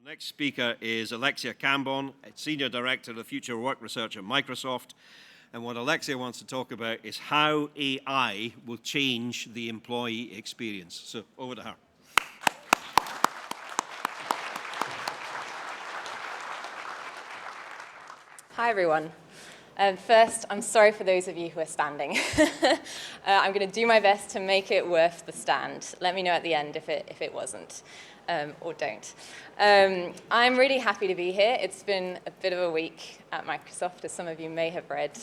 Next speaker is Alexia Cambon, Senior Director of Future Work Research at Microsoft. And what Alexia wants to talk about is how AI will change the employee experience. So over to her. Hi, everyone. First, I'm sorry for those of you who are standing. I'm going to do my best to make it worth the stand. Let me know at the end if it wasn't, or don't. I'm really happy to be here. It's been a bit of a week at Microsoft, as some of you may have read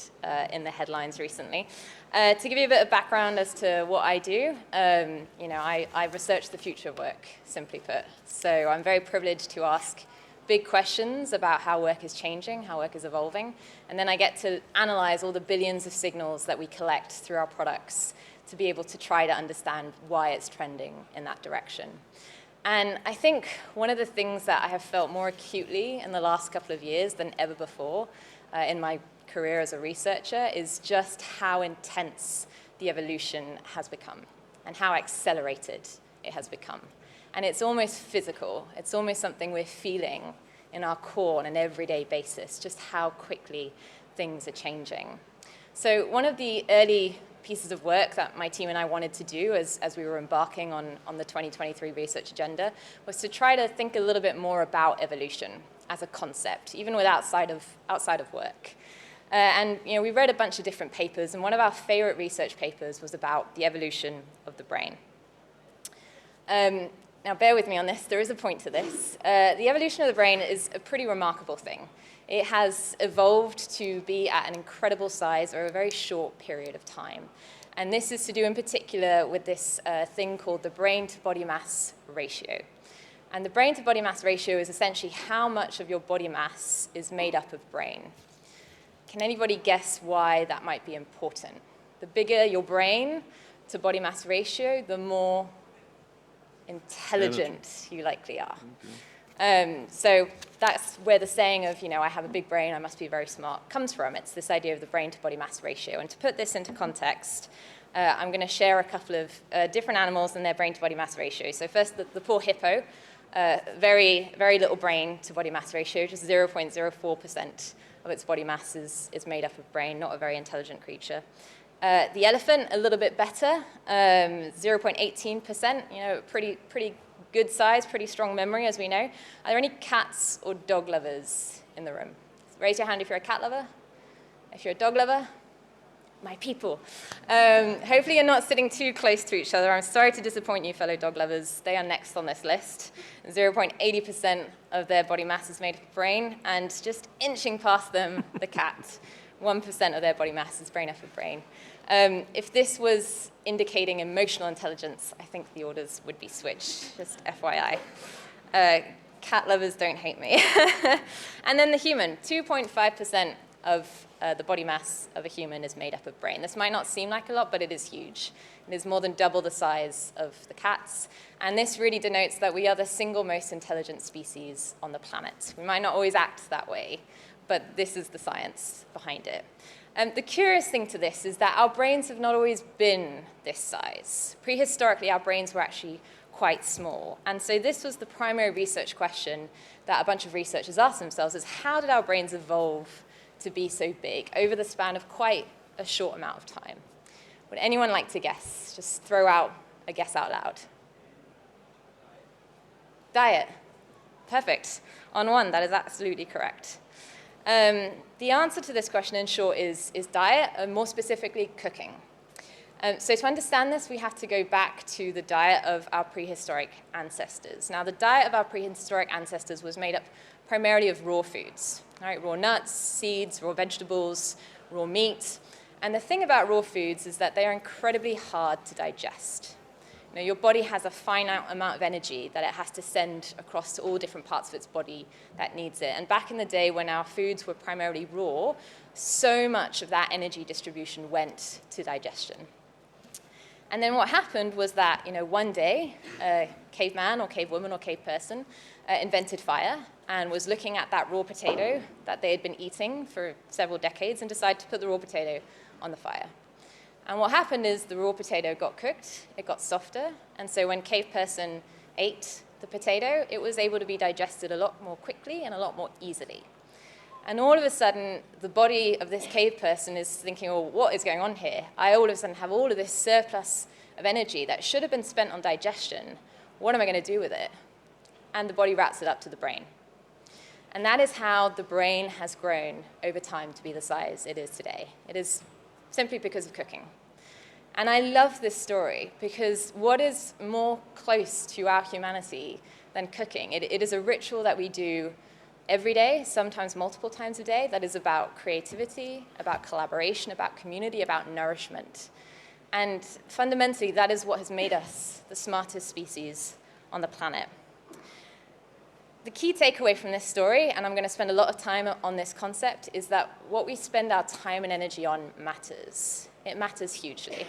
in the headlines recently. To give you a bit of background as to what I do, I research the future of work, simply put. So I'm very privileged to ask big questions about how work is changing, how work is evolving, and then I get to analyze all the billions of signals that we collect through our products to be able to try to understand why it's trending in that direction. And I think one of the things that I have felt more acutely in the last couple of years than ever before in my career as a researcher is just how intense the evolution has become and how accelerated it has become. And it's almost physical. It's almost something we're feeling in our core on an everyday basis, just how quickly things are changing. So one of the early pieces of work that my team and I wanted to do as we were embarking on the 2023 research agenda was to try to think a little bit more about evolution as a concept, even with outside of work. And we read a bunch of different papers, and one of our favorite research papers was about the evolution of the brain. Now, bear with me on this. There is a point to this. The evolution of the brain is a pretty remarkable thing. It has evolved to be at an incredible size over a very short period of time. And this is to do in particular with this thing called the brain-to-body mass ratio. And the brain-to-body mass ratio is essentially how much of your body mass is made up of brain. Can anybody guess why that might be important? The bigger your brain-to-body mass ratio, the more intelligent you likely are. Okay. So that's where the saying of, I have a big brain, I must be very smart, comes from. It's this idea of the brain-to-body mass ratio. And to put this into context, I'm going to share a couple of different animals and their brain-to-body mass ratio. So first, the poor hippo, very, very little brain-to-body mass ratio, just 0.04% of its body mass is made up of brain, not a very intelligent creature. The elephant, a little bit better, 0.18%, pretty good size, pretty strong memory, as we know. Are there any cats or dog lovers in the room? Raise your hand if you're a cat lover. If you're a dog lover, my people. Hopefully you're not sitting too close to each other. I'm sorry to disappoint you, fellow dog lovers. They are next on this list. 0.80% of their body mass is made of brain, and just inching past them, the cat. 1% of their body mass is made up of brain. If this was indicating emotional intelligence, I think the orders would be switched, just FYI. Cat lovers don't hate me. And then the human, 2.5% of the body mass of a human is made up of brain. This might not seem like a lot, but it is huge. It is more than double the size of the cats. And this really denotes that we are the single most intelligent species on the planet. We might not always act that way, but this is the science behind it. The curious thing to this is that our brains have not always been this size. Prehistorically, our brains were actually quite small. And so this was the primary research question that a bunch of researchers asked themselves, is how did our brains evolve to be so big over the span of quite a short amount of time? Would anyone like to guess? Just throw out a guess out loud. Diet. Perfect. On one, that is absolutely correct. The answer to this question, in short, is diet, and more specifically, cooking. So to understand this, we have to go back to the diet of our prehistoric ancestors. Now, the diet of our prehistoric ancestors was made up primarily of raw foods, right? Raw nuts, seeds, raw vegetables, raw meat. And the thing about raw foods is that they are incredibly hard to digest. Your body has a finite amount of energy that it has to send across to all different parts of its body that needs it. And back in the day when our foods were primarily raw, so much of that energy distribution went to digestion. And then what happened was that, one day, a caveman or cavewoman or cave person invented fire and was looking at that raw potato that they had been eating for several decades and decided to put the raw potato on the fire. And what happened is the raw potato got cooked, it got softer, and so when cave person ate the potato, it was able to be digested a lot more quickly and a lot more easily. And all of a sudden, the body of this cave person is thinking, well, what is going on here? I all of a sudden have all of this surplus of energy that should have been spent on digestion. What am I going to do with it? And the body routes it up to the brain. And that is how the brain has grown over time to be the size it is today. It is simply because of cooking. And I love this story because what is more close to our humanity than cooking? It is a ritual that we do every day, sometimes multiple times a day, that is about creativity, about collaboration, about community, about nourishment. And fundamentally, that is what has made us the smartest species on the planet. The key takeaway from this story, and I'm going to spend a lot of time on this concept, is that what we spend our time and energy on matters. It matters hugely.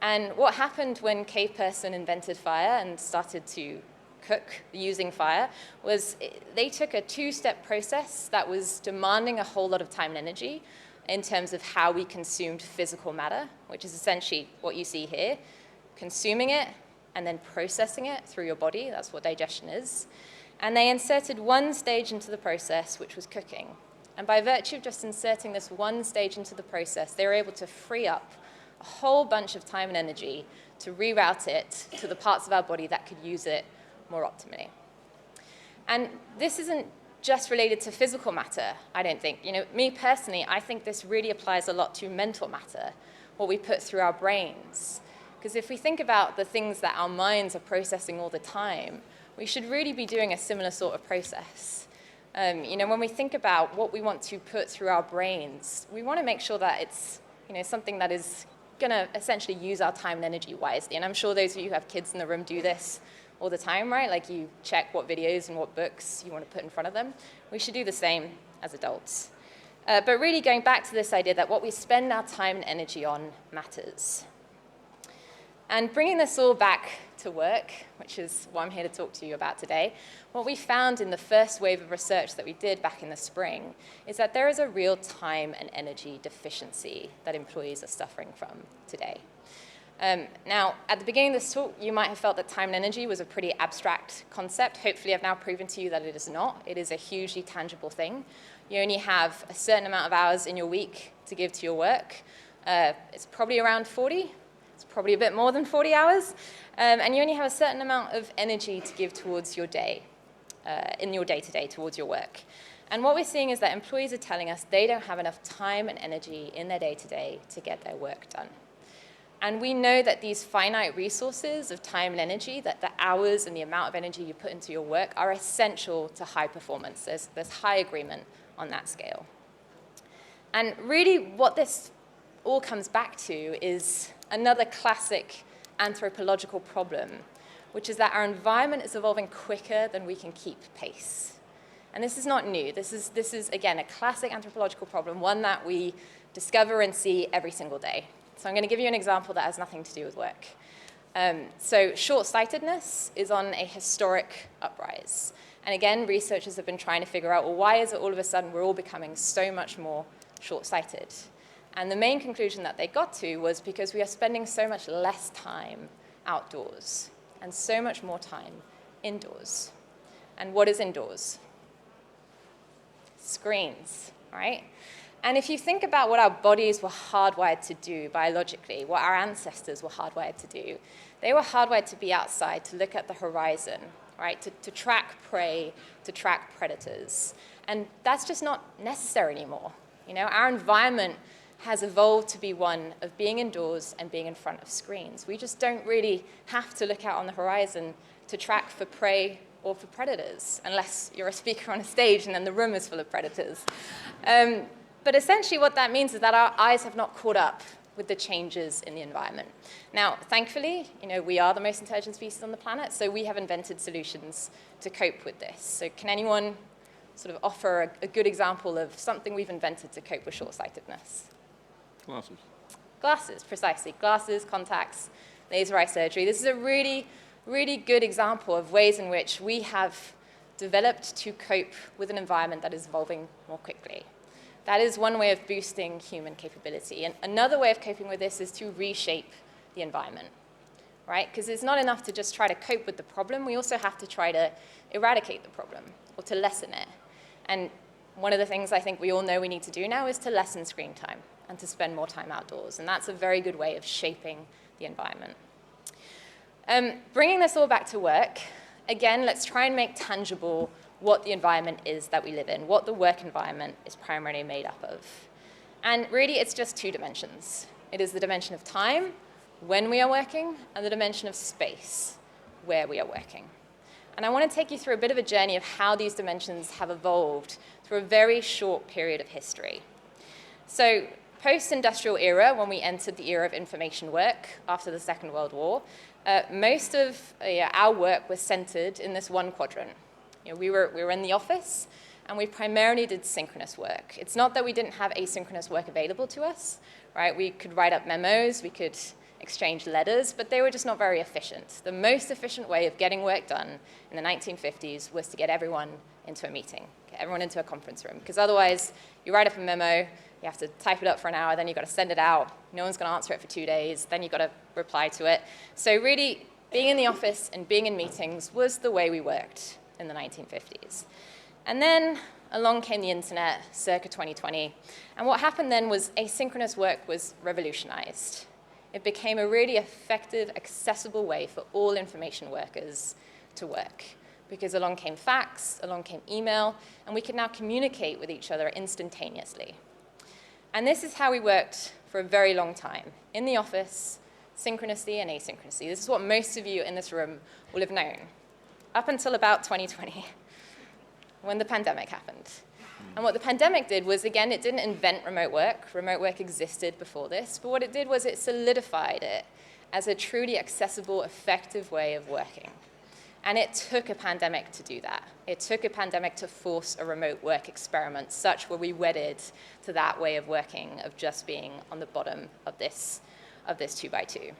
And what happened when cave person invented fire and started to cook using fire was they took a two-step process that was demanding a whole lot of time and energy in terms of how we consumed physical matter, which is essentially what you see here, consuming it and then processing it through your body. That's what digestion is. And they inserted one stage into the process, which was cooking. And by virtue of just inserting this one stage into the process, they were able to free up a whole bunch of time and energy to reroute it to the parts of our body that could use it more optimally. And this isn't just related to physical matter, I don't think. Me personally, I think this really applies a lot to mental matter, what we put through our brains. Because if we think about the things that our minds are processing all the time, we should really be doing a similar sort of process. When we think about what we want to put through our brains, we want to make sure that it's something that is going to essentially use our time and energy wisely. And I'm sure those of you who have kids in the room do this all the time, right? Like you check what videos and what books you want to put in front of them. We should do the same as adults. But really going back to this idea that what we spend our time and energy on matters. And bringing this all back to work, which is what I'm here to talk to you about today, what we found in the first wave of research that we did back in the spring is that there is a real time and energy deficiency that employees are suffering from today. Now, at the beginning of this talk, you might have felt that time and energy was a pretty abstract concept. Hopefully, I've now proven to you that it is not. It is a hugely tangible thing. You only have a certain amount of hours in your week to give to your work. It's probably around 40. It's probably a bit more than 40 hours. And you only have a certain amount of energy to give towards your day, in your day-to-day, towards your work. And what we're seeing is that employees are telling us they don't have enough time and energy in their day-to-day to get their work done. And we know that these finite resources of time and energy, that the hours and the amount of energy you put into your work are essential to high performance. There's high agreement on that scale. And really what this all comes back to is another classic anthropological problem, which is that our environment is evolving quicker than we can keep pace. And this is not new. This is again, a classic anthropological problem, one that we discover and see every single day. So I'm going to give you an example that has nothing to do with work. So short-sightedness is on a historic uprise. And again, researchers have been trying to figure out, well, why is it all of a sudden we're all becoming so much more short-sighted? And the main conclusion that they got to was because we are spending so much less time outdoors and so much more time indoors. And what is indoors? Screens, right? And if you think about what our bodies were hardwired to do biologically, what our ancestors were hardwired to do, they were hardwired to be outside, to look at the horizon, right? To track prey, to track predators. And that's just not necessary anymore. Our environment has evolved to be one of being indoors and being in front of screens. We just don't really have to look out on the horizon to track for prey or for predators, unless you're a speaker on a stage and then the room is full of predators. But essentially what that means is that our eyes have not caught up with the changes in the environment. Now, thankfully, we are the most intelligent species on the planet, so we have invented solutions to cope with this. So can anyone sort of offer a good example of something we've invented to cope with short-sightedness? Glasses. Glasses, precisely. Glasses, contacts, laser eye surgery. This is a really, really good example of ways in which we have developed to cope with an environment that is evolving more quickly. That is one way of boosting human capability. And another way of coping with this is to reshape the environment. right? Because it's not enough to just try to cope with the problem. We also have to try to eradicate the problem or to lessen it. And one of the things I think we all know we need to do now is to lessen screen time and to spend more time outdoors. And that's a very good way of shaping the environment. Bringing this all back to work, again, let's try and make tangible what the environment is that we live in, what the work environment is primarily made up of. And really, it's just two dimensions. It is the dimension of time, when we are working, and the dimension of space, where we are working. And I want to take you through a bit of a journey of how these dimensions have evolved through a very short period of history. So, post-industrial era, when we entered the era of information work after the Second World War, most of our work was centered in this one quadrant. We were in the office, and we primarily did synchronous work. It's not that we didn't have asynchronous work available to us, right? We could write up memos, we could exchange letters, but they were just not very efficient. The most efficient way of getting work done in the 1950s was to get everyone into a meeting, get everyone into a conference room, because otherwise you write up a memo, you have to type it up for an hour, then you've got to send it out, no one's going to answer it for 2 days, then you've got to reply to it. So really, being in the office and being in meetings was the way we worked in the 1950s. And then along came the internet, circa 2020, and what happened then was asynchronous work was revolutionized. It became a really effective, accessible way for all information workers to work, because along came fax, along came email, and we could now communicate with each other instantaneously. And this is how we worked for a very long time, in the office, synchronously and asynchronously. This is what most of you in this room will have known, up until about 2020, when the pandemic happened. And what the pandemic did was, again, it didn't invent remote work. Remote work existed before this, but what it did was it solidified it as a truly accessible, effective way of working. And it took a pandemic to do that. It took a pandemic to force a remote work experiment, such were we wedded to that way of working, of just being on the bottom of this 2x2.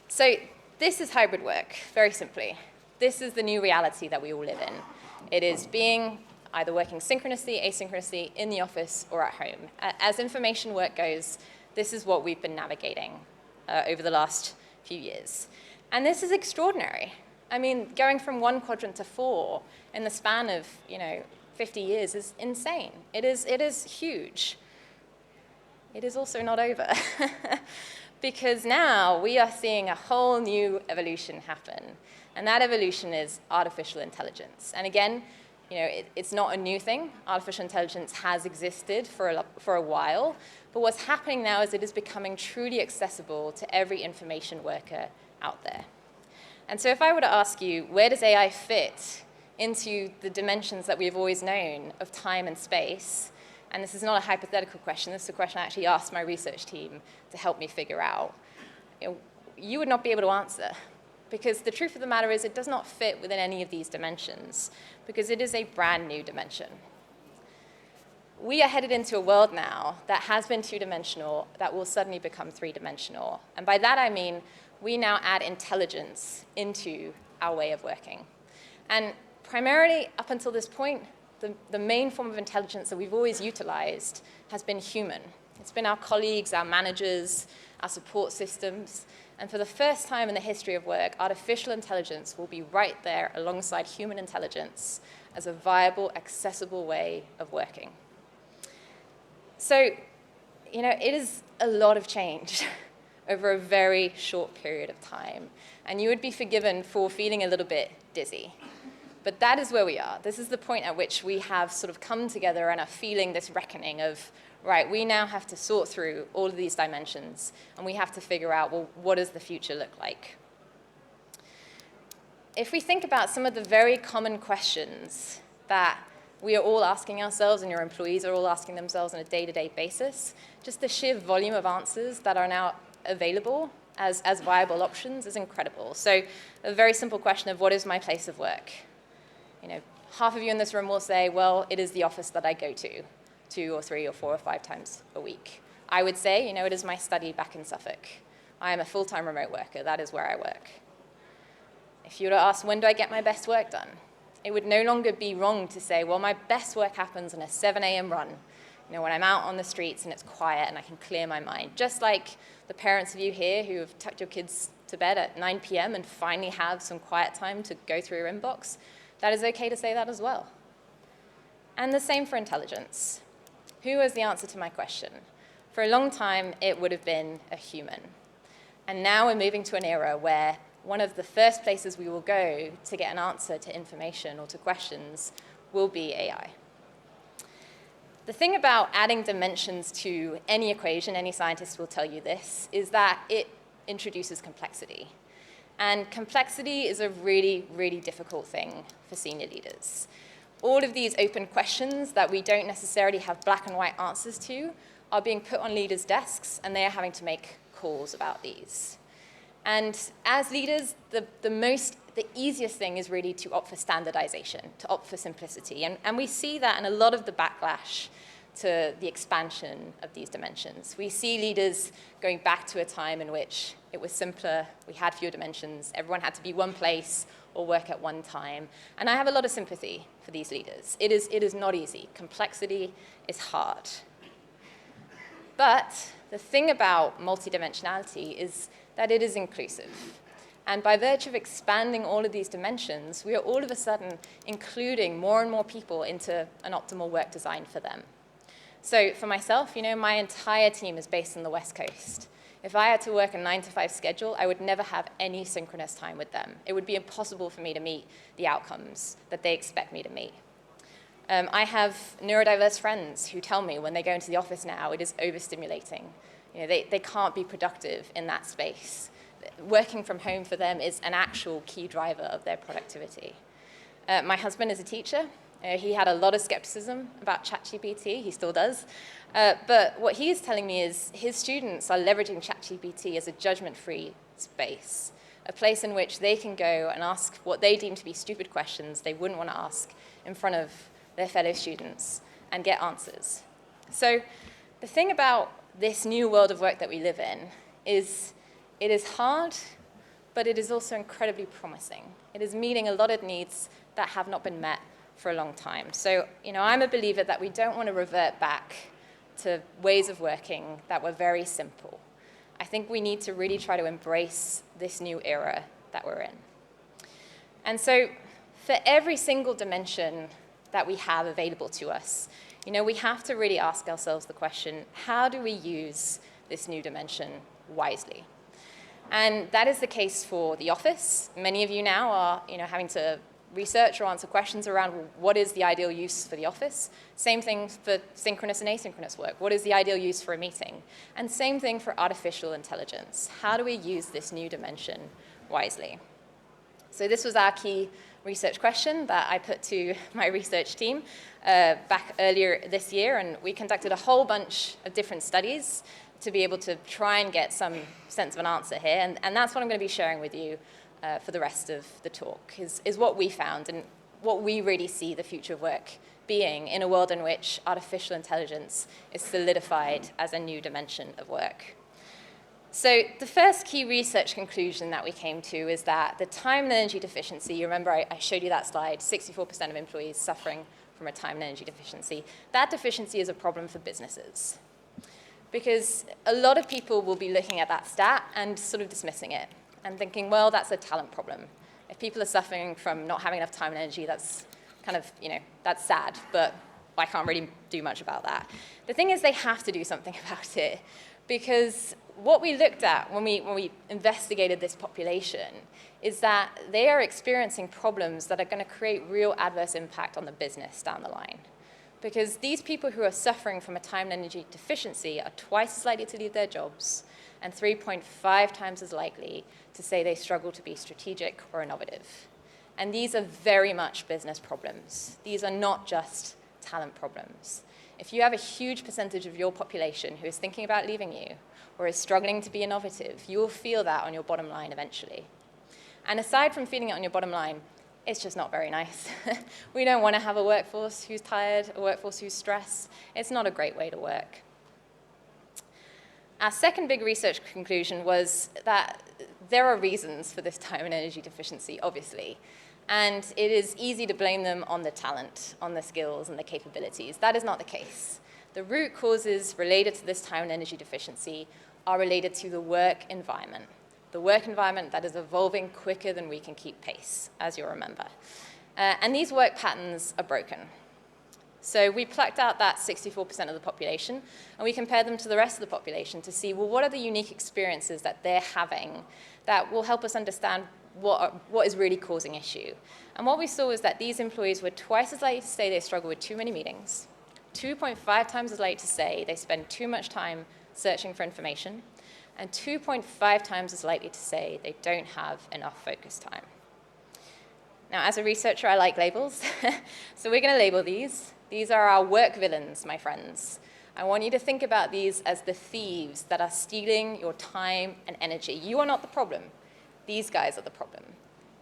So this is hybrid work, very simply. This is the new reality that we all live in. It is being either working synchronously, asynchronously, in the office, or at home. As information work goes, this is what we've been navigating over the last few years. And this is extraordinary. I mean, going from one quadrant to 4 in the span of 50 years is insane. It is huge. It is also not over. Because now we are seeing a whole new evolution happen. And that evolution is artificial intelligence. And again, it's not a new thing. Artificial intelligence has existed for a while. But what's happening now is it is becoming truly accessible to every information worker out there. And so if I were to ask you, where does AI fit into the dimensions that we've always known of time and space? And this is not a hypothetical question. This is a question I actually asked my research team to help me figure out. You would not be able to answer. Because the truth of the matter is it does not fit within any of these dimensions, because it is a brand new dimension. We are headed into a world now that has been two-dimensional, that will suddenly become three-dimensional. And by that I mean we now add intelligence into our way of working. And primarily, up until this point, the main form of intelligence that we've always utilized has been human. It's been our colleagues, our managers, our support systems. And for the first time in the history of work, artificial intelligence will be right there alongside human intelligence as a viable, accessible way of working. So, it is a lot of change over a very short period of time. And you would be forgiven for feeling a little bit dizzy. But that is where we are. This is the point at which we have sort of come together and are feeling this reckoning of, right, we now have to sort through all of these dimensions, and we have to figure out, well, what does the future look like? If we think about some of the very common questions that we are all asking ourselves and your employees are all asking themselves on a day-to-day basis, just the sheer volume of answers that are now available as viable options is incredible. So a very simple question of what is my place of work? Half of you in this room will say, well, it is the office that I go to 2 or 3 or 4 or 5 times a week. I would say, it is my study back in Suffolk. I am a full-time remote worker. That is where I work. If you were to ask, when do I get my best work done? It would no longer be wrong to say, well, my best work happens on a 7 a.m. run, when I'm out on the streets and it's quiet and I can clear my mind. Just like the parents of you here who have tucked your kids to bed at 9 p.m. and finally have some quiet time to go through your inbox, that is okay to say that as well. And the same for intelligence. Who was the answer to my question? For a long time, it would have been a human. And now we're moving to an era where one of the first places we will go to get an answer to information or to questions will be AI. The thing about adding dimensions to any equation, any scientist will tell you this, is that it introduces complexity. And complexity is a really, really difficult thing for senior leaders. All of these open questions that we don't necessarily have black and white answers to are being put on leaders' desks, and they are having to make calls about these. And as leaders, the easiest thing is really to opt for standardization, to opt for simplicity. And we see that in a lot of the backlash to the expansion of these dimensions. We see leaders going back to a time in which it was simpler, we had fewer dimensions, everyone had to be one place or work at one time. And I have a lot of sympathy for these leaders. It is not easy. Complexity is hard. But the thing about multidimensionality is that it is inclusive. And by virtue of expanding all of these dimensions, we are all of a sudden including more and more people into an optimal work design for them. So for myself, my entire team is based on the West Coast. If I had to work a 9-to-5 schedule, I would never have any synchronous time with them. It would be impossible for me to meet the outcomes that they expect me to meet. I have neurodiverse friends who tell me when they go into the office now, it is overstimulating. They can't be productive in that space. Working from home for them is an actual key driver of their productivity. My husband is a teacher. He had a lot of skepticism about ChatGPT. He still does. But what he's telling me is his students are leveraging ChatGPT as a judgment-free space, a place in which they can go and ask what they deem to be stupid questions they wouldn't want to ask in front of their fellow students and get answers. So the thing about this new world of work that we live in is it is hard, but it is also incredibly promising. It is meeting a lot of needs that have not been met for a long time. So, I'm a believer that we don't want to revert back to ways of working that were very simple. I think we need to really try to embrace this new era that we're in. And so, for every single dimension that we have available to us, we have to really ask ourselves the question, how do we use this new dimension wisely? And that is the case for the office. Many of you now are, having to research or answer questions around what is the ideal use for the office. Same thing for synchronous and asynchronous work. What is the ideal use for a meeting? And same thing for artificial intelligence. How do we use this new dimension wisely? So this was our key research question that I put to my research team back earlier this year, and we conducted a whole bunch of different studies to be able to try and get some sense of an answer here, and that's what I'm going to be sharing with you for the rest of the talk, is what we found and what we really see the future of work being in a world in which artificial intelligence is solidified as a new dimension of work. So the first key research conclusion that we came to is that the time and energy deficiency, you remember I showed you that slide, 64% of employees suffering from a time and energy deficiency. That deficiency is a problem for businesses. Because a lot of people will be looking at that stat and sort of dismissing it and thinking, well, that's a talent problem. If people are suffering from not having enough time and energy, that's kind of, that's sad, but I can't really do much about that. The thing is they have to do something about it, because what we looked at when we investigated this population is that they are experiencing problems that are going to create real adverse impact on the business down the line. Because these people who are suffering from a time and energy deficiency are twice as likely to leave their jobs and 3.5 times as likely to say they struggle to be strategic or innovative. And these are very much business problems. These are not just talent problems. If you have a huge percentage of your population who is thinking about leaving you or is struggling to be innovative, you will feel that on your bottom line eventually. And aside from feeling it on your bottom line, it's just not very nice. We don't want to have a workforce who's tired, a workforce who's stressed. It's not a great way to work. Our second big research conclusion was that there are reasons for this time and energy deficiency, obviously. And it is easy to blame them on the talent, on the skills, and the capabilities. That is not the case. The root causes related to this time and energy deficiency are related to the work environment. The work environment that is evolving quicker than we can keep pace, as you'll remember. And these work patterns are broken. So we plucked out that 64% of the population, and we compared them to the rest of the population to see, well, what are the unique experiences that they're having that will help us understand what is really causing issue. And what we saw was that these employees were twice as likely to say they struggle with too many meetings, 2.5 times as likely to say they spend too much time searching for information, and 2.5 times as likely to say they don't have enough focus time. Now, as a researcher, I like labels, so we're going to label these. These are our work villains, my friends. I want you to think about these as the thieves that are stealing your time and energy. You are not the problem. These guys are the problem.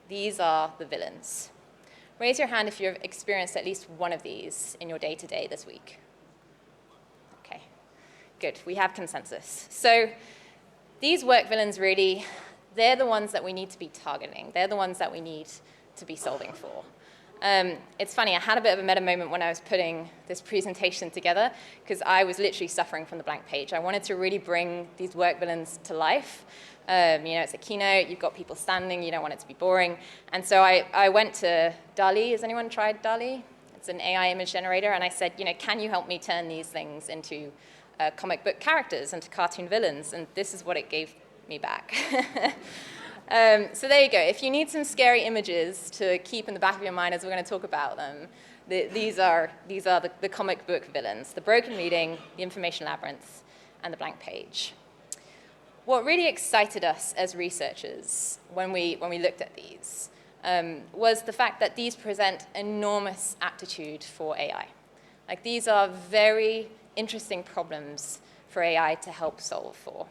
These are the villains. Raise your hand if you've experienced at least one of these in your day-to-day this week. Okay, good. We have consensus. So these work villains really, they're the ones that we need to be targeting. They're the ones that we need to be solving for. It's funny, I had a bit of a meta moment when I was putting this presentation together because I was literally suffering from the blank page. I wanted to really bring these work villains to life. It's a keynote, you've got people standing, you don't want it to be boring. And so I went to DALL-E. Has anyone tried DALL-E? It's an AI image generator. And I said, can you help me turn these things into comic book characters, into cartoon villains? And this is what it gave me back. So there you go. If you need some scary images to keep in the back of your mind as we're going to talk about them, these are the comic book villains: the broken meeting, the information labyrinth, and the blank page. What really excited us as researchers when we looked at these was the fact that these present enormous aptitude for AI. Like, these are very interesting problems for AI to help solve for.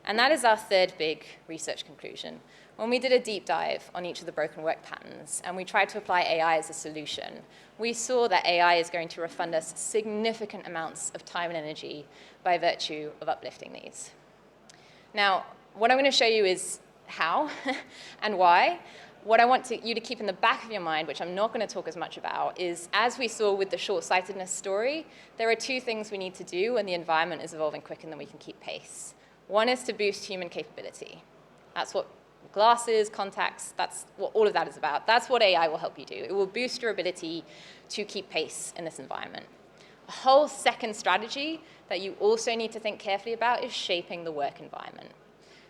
And that is our third big research conclusion. When we did a deep dive on each of the broken work patterns and we tried to apply AI as a solution, we saw that AI is going to refund us significant amounts of time and energy by virtue of uplifting these. Now, what I'm going to show you is how and why. What I want you to keep in the back of your mind, which I'm not going to talk as much about, is as we saw with the short-sightedness story, there are two things we need to do when the environment is evolving quicker than we can keep pace. One is to boost human capability. That's what glasses, contacts, that's what all of that is about. That's what AI will help you do. It will boost your ability to keep pace in this environment. A whole second strategy that you also need to think carefully about is shaping the work environment.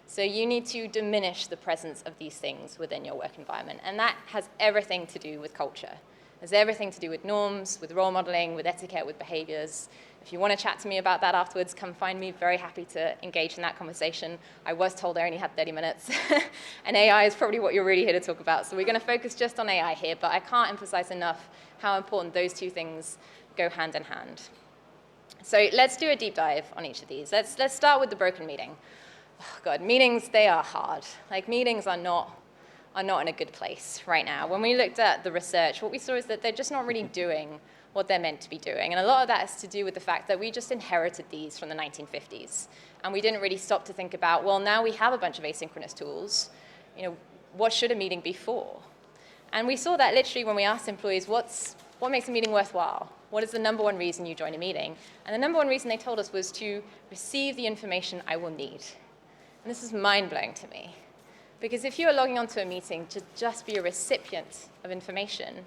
So you need to diminish the presence of these things within your work environment. And that has everything to do with culture. It has everything to do with norms, with role modeling, with etiquette, with behaviors. If you want to chat to me about that afterwards, come find me. Very happy to engage in that conversation. I was told I only had 30 minutes. And AI is probably what you're really here to talk about. So we're going to focus just on AI here, but I can't emphasize enough how important those two things go hand in hand. So let's do a deep dive on each of these. Let's start with the broken meeting. Oh God, meetings, they are hard. Like, meetings are not in a good place right now. When we looked at the research, what we saw is that they're just not really doing what they're meant to be doing. And a lot of that is to do with the fact that we just inherited these from the 1950s. And we didn't really stop to think about, well, now we have a bunch of asynchronous tools. What should a meeting be for? And we saw that literally when we asked employees, what makes a meeting worthwhile? What is the number one reason you join a meeting? And the number one reason they told us was to receive the information I will need. And this is mind-blowing to me. Because if you are logging onto a meeting to just be a recipient of information,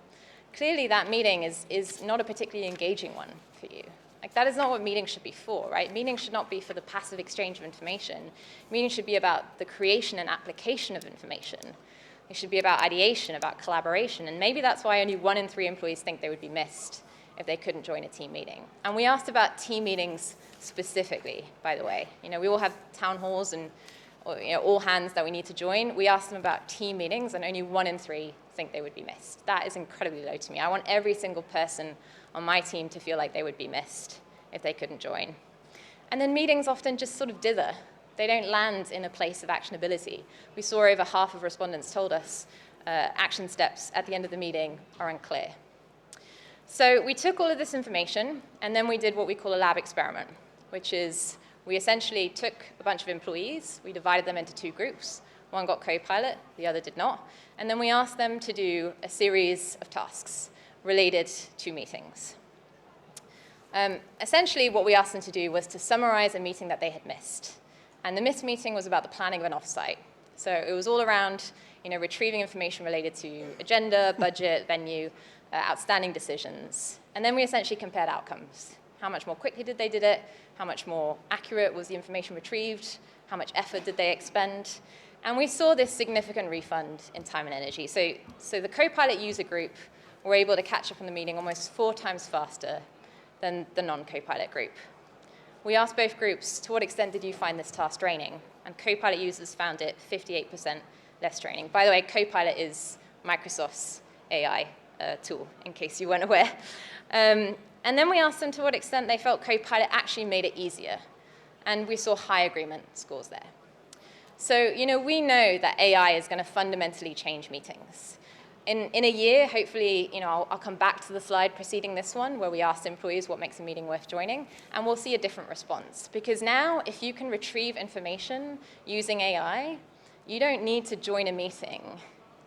clearly that meeting is not a particularly engaging one for you. Like, that is not what meetings should be for, right? Meetings should not be for the passive exchange of information. Meetings should be about the creation and application of information. It should be about ideation, about collaboration. And maybe that's why only 1 in 3 employees think they would be missed if they couldn't join a team meeting. And we asked about team meetings specifically, by the way. We all have town halls and all hands that we need to join. We asked them about team meetings, and only 1 in 3 think they would be missed. That is incredibly low to me. I want every single person on my team to feel like they would be missed if they couldn't join. And then meetings often just sort of dither. They don't land in a place of actionability. We saw over half of respondents told us action steps at the end of the meeting are unclear. So we took all of this information, and then we did what we call a lab experiment, which is we essentially took a bunch of employees, we divided them into 2 groups. One got co-pilot, the other did not. And then we asked them to do a series of tasks related to meetings. Essentially, what we asked them to do was to summarize a meeting that they had missed. And the missed meeting was about the planning of an offsite. So it was all around retrieving information related to agenda, budget, venue, outstanding decisions. And then we essentially compared outcomes. How much more quickly did they do it? How much more accurate was the information retrieved? How much effort did they expend? And we saw this significant refund in time and energy. So the Copilot user group were able to catch up on the meeting almost 4 times faster than the non-Copilot group. We asked both groups, to what extent did you find this task draining? And Copilot users found it 58% less draining. By the way, Copilot is Microsoft's AI tool, in case you weren't aware. And then we asked them to what extent they felt Copilot actually made it easier. And we saw high agreement scores there. So, we know that AI is going to fundamentally change meetings. In a year, hopefully, I'll come back to the slide preceding this one, where we asked employees what makes a meeting worth joining, and we'll see a different response. Because now, if you can retrieve information using AI, you don't need to join a meeting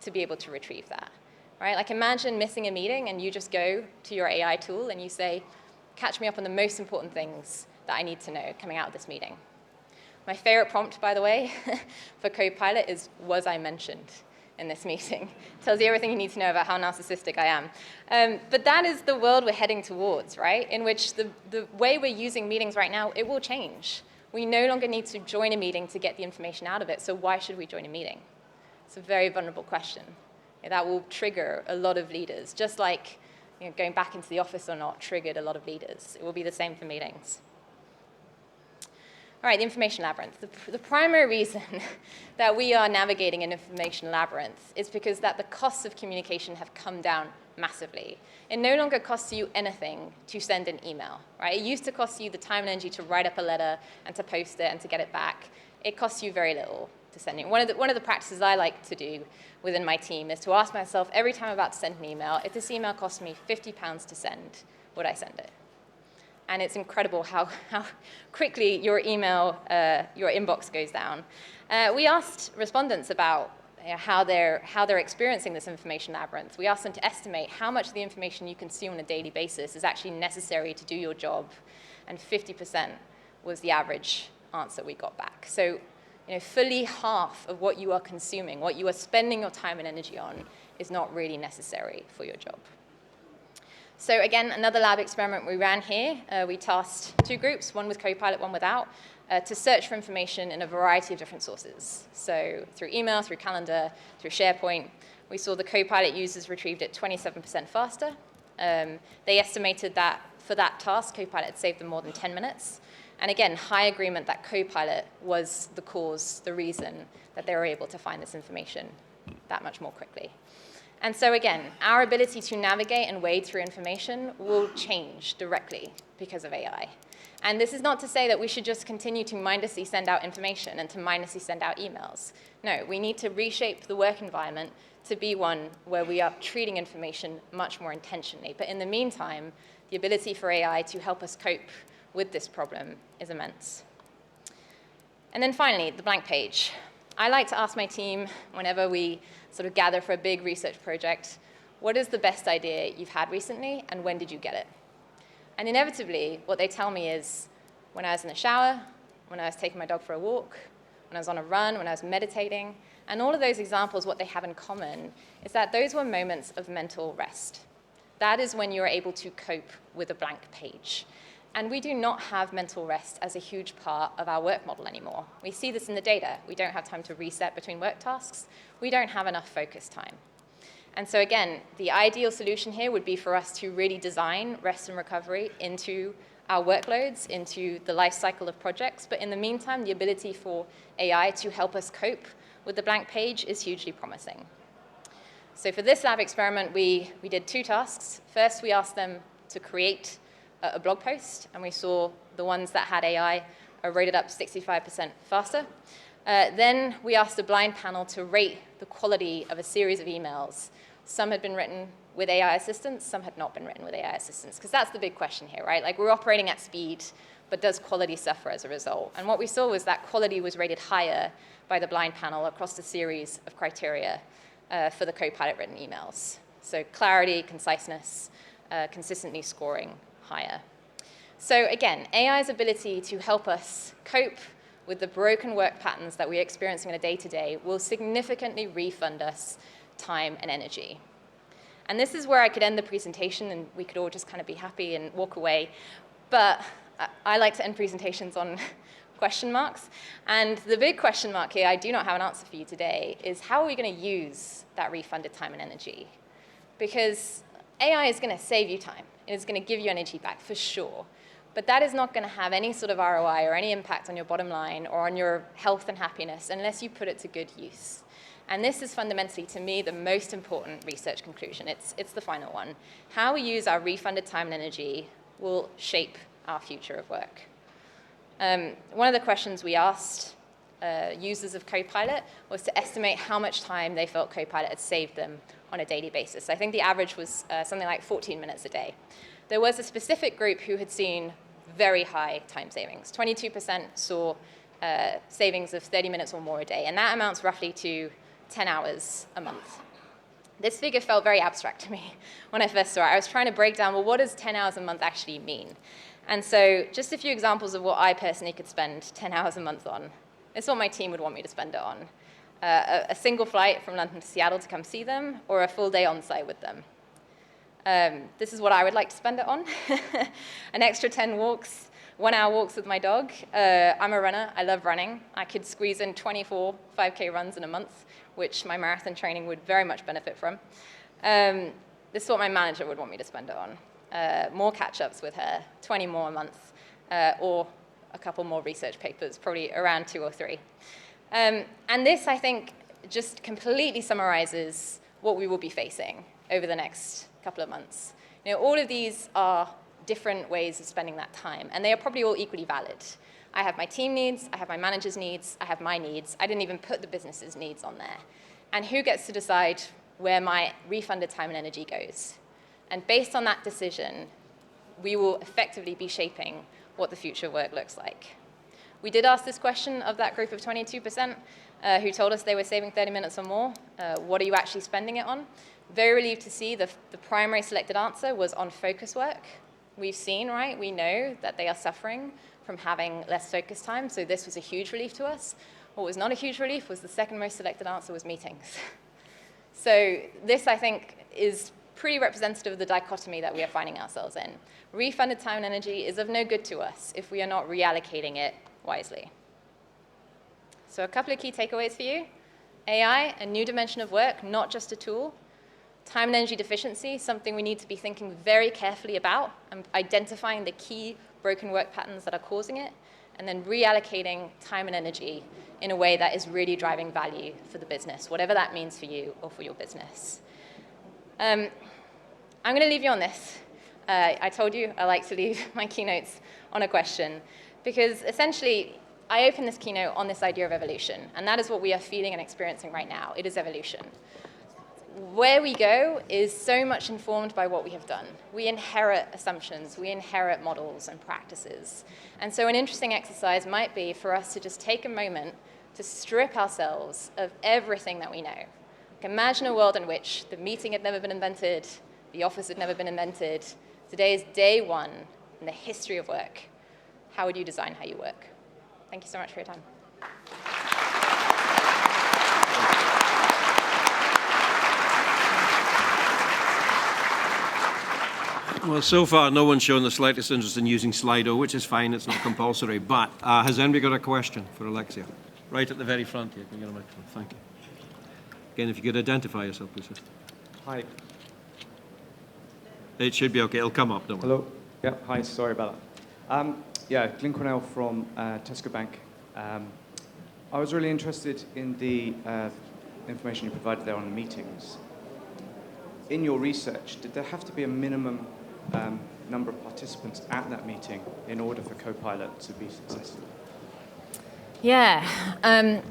to be able to retrieve that. Right? Like, imagine missing a meeting and you just go to your AI tool and you say, catch me up on the most important things that I need to know coming out of this meeting. My favorite prompt, by the way, for Copilot is, was I mentioned in this meeting? Tells you everything you need to know about how narcissistic I am. But that is the world we're heading towards, right? In which the way we're using meetings right now, it will change. We no longer need to join a meeting to get the information out of it, so why should we join a meeting? It's a very vulnerable question. That will trigger a lot of leaders, just like going back into the office or not triggered a lot of leaders. It will be the same for meetings. All right, the information labyrinth. The primary reason that we are navigating an information labyrinth is because that the costs of communication have come down massively. It no longer costs you anything to send an email, right? It used to cost you the time and energy to write up a letter and to post it and to get it back. It costs you very little to send it. One of the practices I like to do within my team is to ask myself every time I'm about to send an email, if this email cost me £50 to send, would I send it? And it's incredible how quickly your email, your inbox goes down. We asked respondents about how they're experiencing this information labyrinth. We asked them to estimate how much of the information you consume on a daily basis is actually necessary to do your job, and 50% was the average answer we got back. So, fully half of what you are consuming, what you are spending your time and energy on, is not really necessary for your job. So again, another lab experiment we ran here. We tasked 2 groups, one with Copilot, one without, to search for information in a variety of different sources. So through email, through calendar, through SharePoint. We saw the Copilot users retrieved it 27% faster. They estimated that for that task, Copilot had saved them more than 10 minutes. And again, high agreement that Copilot was the cause, the reason that they were able to find this information that much more quickly. And so again, our ability to navigate and wade through information will change directly because of AI. And this is not to say that we should just continue to mindlessly send out information and to mindlessly send out emails. No, we need to reshape the work environment to be one where we are treating information much more intentionally. But in the meantime, the ability for AI to help us cope with this problem is immense. And then finally, the blank page. I like to ask my team, whenever we sort of gather for a big research project, what is the best idea you've had recently, and when did you get it? And inevitably, what they tell me is, when I was in the shower, when I was taking my dog for a walk, when I was on a run, when I was meditating. And all of those examples, what they have in common is that those were moments of mental rest. That is when you're able to cope with a blank page. And we do not have mental rest as a huge part of our work model anymore. We see this in the data. We don't have time to reset between work tasks. We don't have enough focus time. And so again, the ideal solution here would be for us to really design rest and recovery into our workloads, into the life cycle of projects. But in the meantime, the ability for AI to help us cope with the blank page is hugely promising. So for this lab experiment, we did 2 tasks. First, we asked them to create a blog post, and we saw the ones that had AI rated up 65% faster. Then we asked a blind panel to rate the quality of a series of emails. Some had been written with AI assistance, some had not been written with AI assistance, because that's the big question here, right? Like, we're operating at speed, but does quality suffer as a result? And what we saw was that quality was rated higher by the blind panel across the series of criteria for the Copilot written emails. So clarity, conciseness, consistently scoring higher. So again, AI's ability to help us cope with the broken work patterns that we're experiencing on a day-to-day will significantly refund us time and energy. And this is where I could end the presentation and we could all just kind of be happy and walk away. But I like to end presentations on question marks. And the big question mark here, I do not have an answer for you today, is how are we going to use that refunded time and energy? Because AI is going to save you time. It is going to give you energy back for sure. But that is not going to have any sort of ROI or any impact on your bottom line or on your health and happiness unless you put it to good use. And this is fundamentally, to me, the most important research conclusion. It's the final one. How we use our refunded time and energy will shape our future of work. One of the questions we asked users of Copilot was to estimate how much time they felt Copilot had saved them on a daily basis. I think the average was something like 14 minutes a day. There was a specific group who had seen very high time savings. 22% saw savings of 30 minutes or more a day, and that amounts roughly to 10 hours a month. This figure felt very abstract to me when I first saw it. I was trying to break down, well, what does 10 hours a month actually mean? And so just a few examples of what I personally could spend 10 hours a month on. It's what my team would want me to spend it on. A single flight from London to Seattle to come see them, or a full day on site with them. This is what I would like to spend it on. An extra 10 walks, 1 hour walks with my dog. I'm a runner. I love running. I could squeeze in 24 5K runs in a month, which my marathon training would very much benefit from. This is what my manager would want me to spend it on. More catch-ups with her, 20 more a month, or a couple more research papers, probably around 2 or 3. And this, I think, just completely summarizes what we will be facing over the next couple of months. All of these are different ways of spending that time, and they are probably all equally valid. I have my team needs, I have my manager's needs, I have my needs. I didn't even put the business's needs on there. And who gets to decide where my refunded time and energy goes? And based on that decision, we will effectively be shaping what the future of work looks like. We did ask this question of that group of 22% who told us they were saving 30 minutes or more. What are you actually spending it on? Very relieved to see the primary selected answer was on focus work. We've seen, right? We know that they are suffering from having less focus time, so this was a huge relief to us. What was not a huge relief was the second most selected answer was meetings. So this, I think, is pretty representative of the dichotomy that we are finding ourselves in. Refunded time and energy is of no good to us if we are not reallocating it wisely. So a couple of key takeaways for you. AI, a new dimension of work, not just a tool. Time and energy deficiency, something we need to be thinking very carefully about and identifying the key broken work patterns that are causing it, and then reallocating time and energy in a way that is really driving value for the business, whatever that means for you or for your business. I'm going to leave you on this. I told you I like to leave my keynotes on a question, because essentially I open this keynote on this idea of evolution, and that is what we are feeling and experiencing right now. It is evolution. Where we go is so much informed by what we have done. We inherit assumptions, we inherit models and practices. And so an interesting exercise might be for us to just take a moment to strip ourselves of everything that we know. Like, imagine a world in which the meeting had never been invented, the office had never been invented. Today is day one in the history of work. How would you design how you work? Thank you so much for your time. Well, so far, no one's shown the slightest interest in using Slido, which is fine. It's not compulsory. But has anybody got a question for Alexia? Right at the very front here. Can you get a microphone? Thank you. Again, if you could identify yourself, please. Hi. It should be okay. It'll come up, don't worry. Hello. Yeah, hi. Sorry about that. Yeah, Glyn Cornell from Tesco Bank. I was really interested in the information you provided there on the meetings. In your research, did there have to be a minimum number of participants at that meeting in order for Copilot to be successful? Yeah.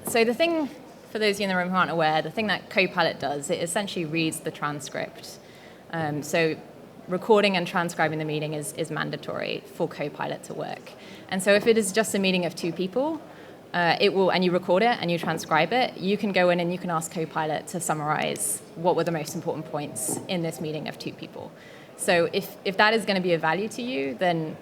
So the thing, for those of you in the room who aren't aware, the thing that Copilot does, it essentially reads the transcript. So recording and transcribing the meeting is mandatory for Copilot to work. And so if it is just a meeting of 2 people, it will, and you record it and you transcribe it, you can go in and you can ask Copilot to summarize what were the most important points in this meeting of 2 people. So if that is going to be of value to you, then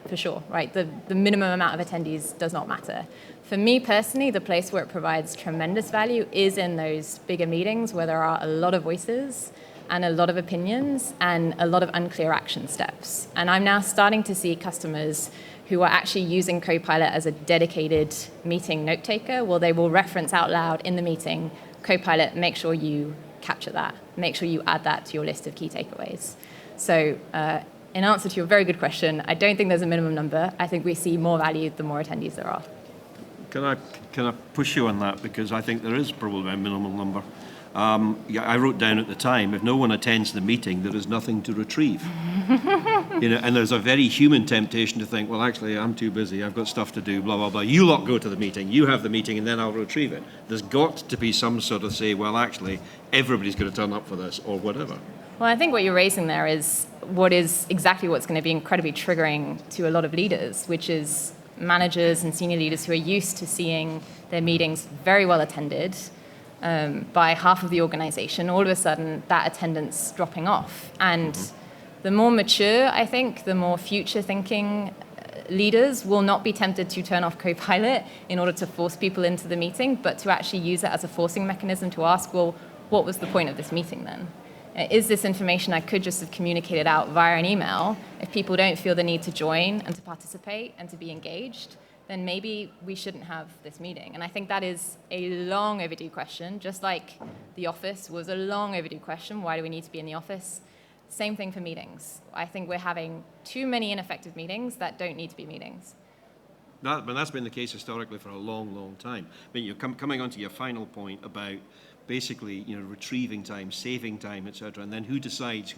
for sure, right? The minimum amount of attendees does not matter. For me personally, the place where it provides tremendous value is in those bigger meetings where there are a lot of voices and a lot of opinions and a lot of unclear action steps. And I'm now starting to see customers who are actually using Copilot as a dedicated meeting note taker. Well, they will reference out loud in the meeting, Copilot, make sure you capture that. Make sure you add that to your list of key takeaways. So in answer to your very good question, I don't think there's a minimum number. I think we see more value the more attendees there are. Can I push you on that? Because I think there is probably a minimum number. I wrote down at the time, if no one attends the meeting, there is nothing to retrieve. And there's a very human temptation to think, well, actually, I'm too busy. I've got stuff to do, blah, blah, blah. You lot go to the meeting. You have the meeting, and then I'll retrieve it. There's got to be some sort of say, well, actually, everybody's going to turn up for this or whatever. Well, I think what you're raising there is exactly what's going to be incredibly triggering to a lot of leaders, which is managers and senior leaders who are used to seeing their meetings very well attended by half of the organization. All of a sudden, that attendance dropping off. And the more mature, I think, the more future-thinking leaders will not be tempted to turn off Copilot in order to force people into the meeting, but to actually use it as a forcing mechanism to ask, well, what was the point of this meeting then? Is this information I could just have communicated out via an email? If people don't feel the need to join and to participate and to be engaged, then maybe we shouldn't have this meeting. And I think that is a long overdue question, just like the office was a long overdue question. Why do we need to be in the office? Same thing for meetings. I think we're having too many ineffective meetings that don't need to be meetings. But that's been the case historically for a long, long time. I mean, you're coming on to your final point about basically, retrieving time, saving time, etc., and then who decides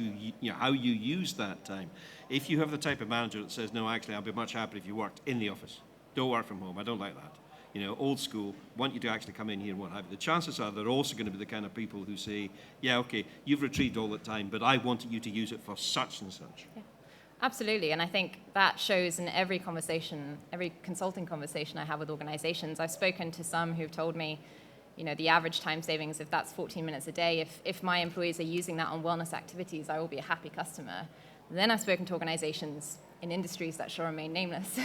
how you use that time. If you have the type of manager that says, no, actually, I'll be much happier if you worked in the office. Don't work from home. I don't like that. Old school, want you to actually come in here and what have you. The chances are they're also going to be the kind of people who say, yeah, okay, you've retrieved all that time, but I wanted you to use it for such and such. Yeah. Absolutely, and I think that shows in every conversation, every consulting conversation I have with organizations. I've spoken to some who've told me, the average time savings, if that's 14 minutes a day, if my employees are using that on wellness activities, I will be a happy customer. Then I've spoken to organizations in industries that shall remain nameless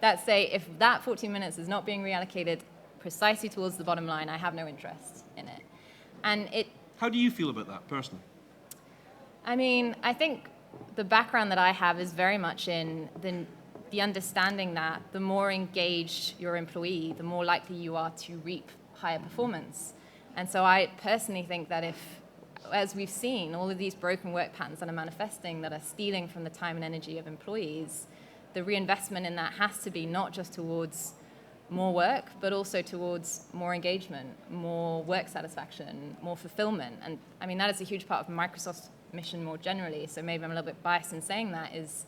that say, if that 14 minutes is not being reallocated precisely towards the bottom line, I have no interest in it. And How do you feel about that personally? I mean, I think the background that I have is very much in the understanding that the more engaged your employee, the more likely you are to reap higher performance. And so I personally think that as we've seen, all of these broken work patterns that are manifesting, that are stealing from the time and energy of employees, the reinvestment in that has to be not just towards more work, but also towards more engagement, more work satisfaction, more fulfillment. And I mean, that is a huge part of Microsoft's mission more generally, so maybe I'm a little bit biased in saying that, is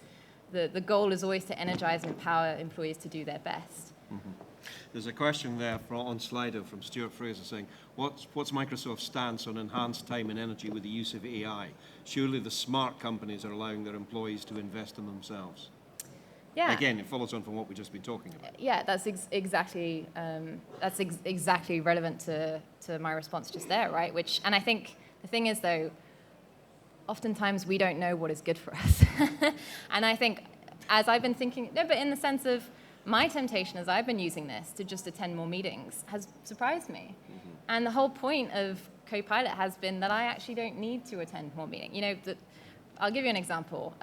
the goal is always to energize and empower employees to do their best. Mm-hmm. There's a question there on Slido from Stuart Fraser saying, what's Microsoft's stance on enhanced time and energy with the use of AI? Surely the smart companies are allowing their employees to invest in themselves. Yeah. Again, it follows on from what we've just been talking about. Yeah, that's exactly relevant to my response just there, right? And I think the thing is, though, oftentimes we don't know what is good for us. And I think, as I've been thinking, but in the sense of my temptation as I've been using this to just attend more meetings has surprised me. Mm-hmm. And the whole point of Copilot has been that I actually don't need to attend more meetings. I'll give you an example.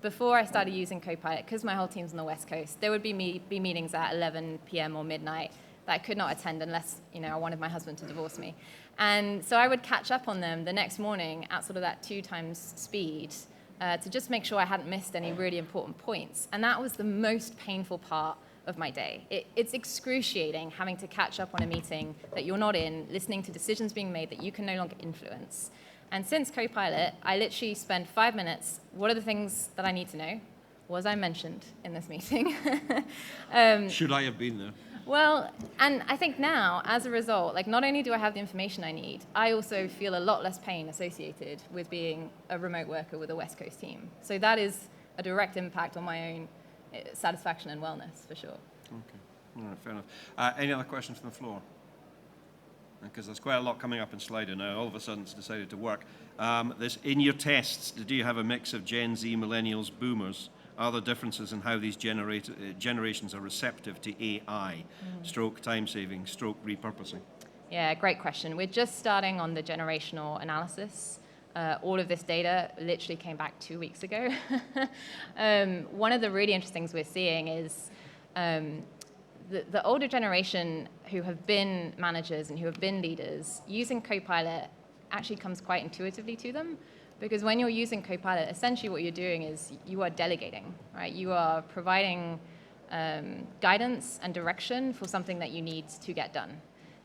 Before I started using Copilot, because my whole team's on the West Coast, there would be meetings at 11 p.m. or midnight that I could not attend unless, I wanted my husband to divorce me. And so I would catch up on them the next morning at sort of that 2 times speed to just make sure I hadn't missed any really important points. And that was the most painful part of my day. It's excruciating having to catch up on a meeting that you're not in, listening to decisions being made that you can no longer influence. And since Copilot, I literally spend 5 minutes. What are the things that I need to know? Was I mentioned in this meeting? Should I have been there? Well, and I think now, as a result, not only do I have the information I need, I also feel a lot less pain associated with being a remote worker with a West Coast team. So that is a direct impact on my own satisfaction and wellness, for sure. Okay, all right, fair enough. Any other questions from the floor? Because there's quite a lot coming up in Slido now. All of a sudden it's decided to work. In your tests, did you have a mix of Gen Z, millennials, boomers? Are there differences in how these generations are receptive to AI, stroke time saving, stroke repurposing? Yeah, great question. We're just starting on the generational analysis. All of this data literally came back 2 weeks ago. One of the really interesting things we're seeing is the older generation who have been managers and who have been leaders, using Copilot actually comes quite intuitively to them. Because when you're using Copilot, essentially what you're doing is you are delegating, right? You are providing guidance and direction for something that you need to get done.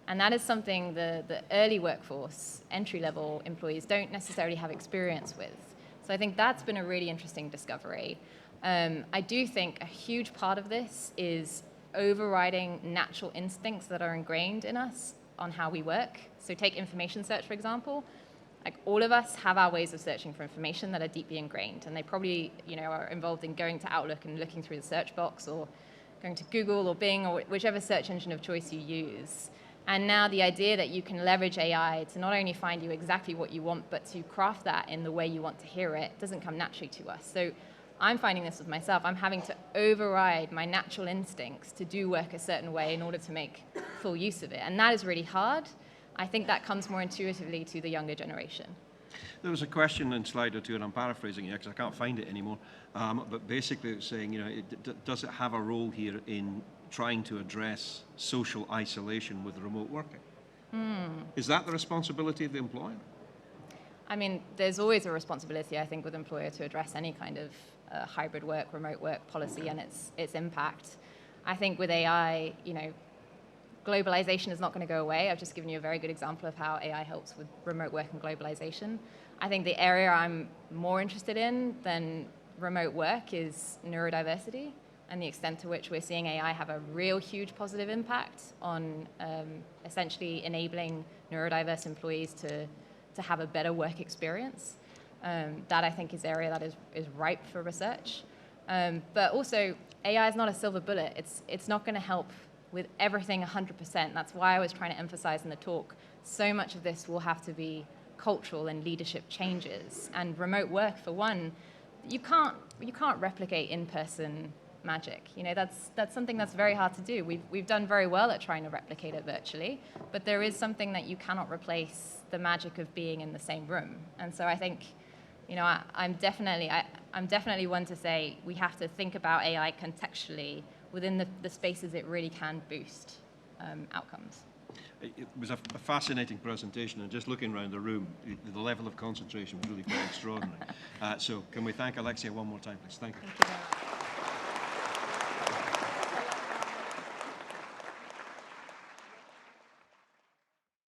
And that is something the early workforce, entry-level employees don't necessarily have experience with. So I think that's been a really interesting discovery. I do think a huge part of this is overriding natural instincts that are ingrained in us on how we work. So take information search, for example. Like, all of us have our ways of searching for information that are deeply ingrained, and they probably, are involved in going to Outlook and looking through the search box, or going to Google or Bing or whichever search engine of choice you use. And now the idea that you can leverage AI to not only find you exactly what you want, but to craft that in the way you want to hear it, doesn't come naturally to us. So I'm finding this with myself. I'm having to override my natural instincts to do work a certain way in order to make full use of it. And that is really hard. I think that comes more intuitively to the younger generation. There was a question in slide or two, and I'm paraphrasing it because I can't find it anymore, but basically it's saying, does it have a role here in trying to address social isolation with remote working? Is that the responsibility of the employer? I mean, there's always a responsibility, I think, with employer to address any kind of hybrid work, remote work policy and its impact. I think with AI, globalization is not going to go away. I've just given you a very good example of how AI helps with remote work and globalization. I think the area I'm more interested in than remote work is neurodiversity and the extent to which we're seeing AI have a real huge positive impact on essentially enabling neurodiverse employees to have a better work experience. That, I think, is an area that is ripe for research. But also, AI is not a silver bullet. It's not going to help with everything 100%. That's why I was trying to emphasize in the talk, so much of this will have to be cultural and leadership changes. And remote work, for one, you can't replicate in-person magic. That's something that's very hard to do. We've done very well at trying to replicate it virtually, but there is something that you cannot replace, the magic of being in the same room. And so I think, I'm definitely one to say we have to think about AI contextually within the spaces it really can boost outcomes. It was a fascinating presentation, and just looking around the room, the level of concentration was really quite extraordinary. So can we thank Alexia one more time, please? Thank you. Thank you very much.